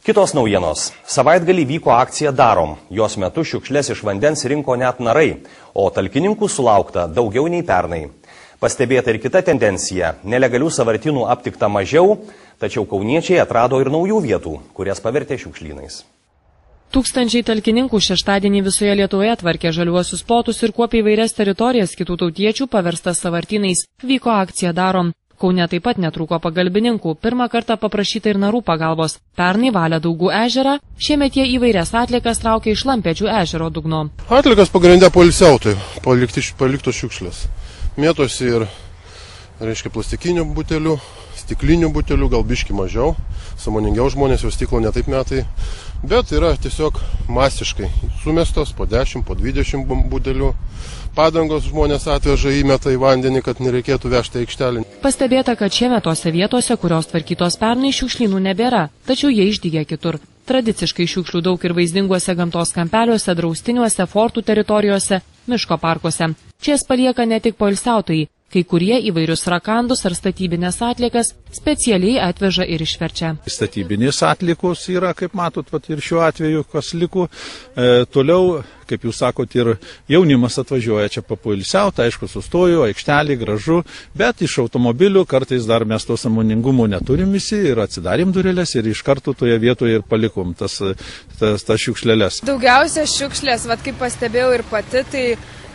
Kitos naujienos. Savaitgalį vyko akcija Darom. Jos metu šiukšlės iš vandens rinko net narai, o talkininkų sulaukta daugiau nei pernai. Pastebėta ir kita tendencija. Nelegalių sąvartynų aptikta mažiau, tačiau kauniečiai atrado ir naujų vietų, kurias pavertė šiukšlynais. Tūkstančiai talkininkų šeštadienį visoje Lietuvoje tvarkė žaliuosius plotus ir kuopė įvairias teritorijas kitų tautiečių paverstas sąvartynais. Vyko akcija Darom. Kaune taip pat netrūko pagalbininkų. Pirmą kartą paprašyta ir narų pagalbos. Pernai valė Daugų ežerą, šiemet jie įvairias atliekas traukia iš Lampėdžių ežero dugno. Atlikas pagrindė poilsiautojų, paliktos šiukšlės. Mėtosi ir, plastikinių butelių, stiklinių butelių, gal biški mažiau. Sąmoningiau žmonės jau stiklo netaip metai. Bet yra tiesiog masiškai sumestos po 10, po 20 butelių. Padangos žmonės atveža įmeta į vandenį, kad nereikėtų vežti aikštelį. Pastebėta, kad šiemet tose vietose, kurios tvarkytos pernai, šiukšlynų nebėra, tačiau jie išdygė kitur. Tradiciškai šiukšlių daug ir vaizdinguose gamtos kampeliuose, draustiniuose, fortų teritorijose, miško parkuose. Čia jas palieka ne tik poilsiautojai, kai kurie įvairius rakandus ar statybinės atliekas specialiai atveža ir išverčia. Statybinės atliekos yra, kaip matot, ir šiuo atveju, kas liko. Toliau, kaip jūs sakot, ir jaunimas atvažiuoja čia papoilsiauti, aišku, sustojo, aikštelį, gražu, bet iš automobilių kartais dar mes to sąmoningumo neturim visi ir atsidarėm durelės ir iš karto toje vietoje ir palikom tas šiukšlelės. Daugiausia šiukšlės, kaip pastebėjau ir pati, tai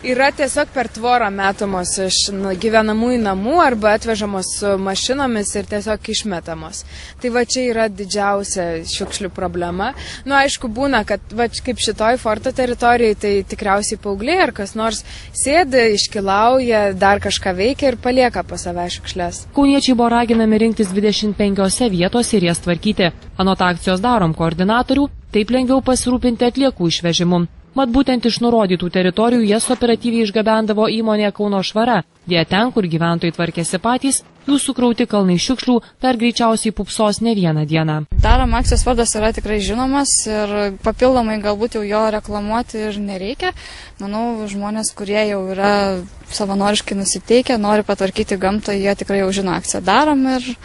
yra tiesiog per tvorą metamos iš gyvenamųjų namų arba atvežamos su mašinomis ir tiesiog išmetamos. Tai čia yra didžiausia šiukšlių problema. Aišku, būna, kad kaip šitoj forto teritorijai, tai tikriausiai paaugliai ar kas nors sėdi, iškilauja, dar kažką veikia ir palieka po save šiukšlės. Kauniečiai buvo raginami rinktis 25 vietose ir jas tvarkyti. Anot akcijos Darom koordinatorių, taip lengviau pasirūpinti atliekų išvežimu. Mat būtent iš nurodytų teritorijų jas operatyviai išgabendavo įmonė Kauno Švara. Jie ten, kur gyventojai tvarkėsi patys, jų sukrauti kalnai šiukšlių dar greičiausiai pupsos ne vieną dieną. Darom akcijos vardas yra tikrai žinomas ir papildomai galbūt jau jo reklamuoti ir nereikia. Manau, žmonės, kurie jau yra savanoriškai nusiteikę, nori patvarkyti gamtą, jie tikrai jau žino akciją Darom ir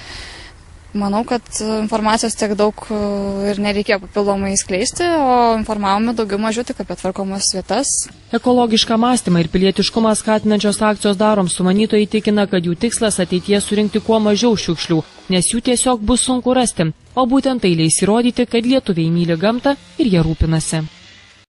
manau, kad informacijos tiek daug ir nereikėjo papildomai skleisti, o informavome daugiau mažiau tik apie tvarkomas vietas. Ekologišką mąstymą ir pilietiškumą skatinančios akcijos Darom sumanytojai tikina, kad jų tikslas ateityje surinkti kuo mažiau šiukšlių, nes jų tiesiog bus sunku rasti, o būtent tai leis įrodyti, kad lietuviai myli gamtą ir jie rūpinasi.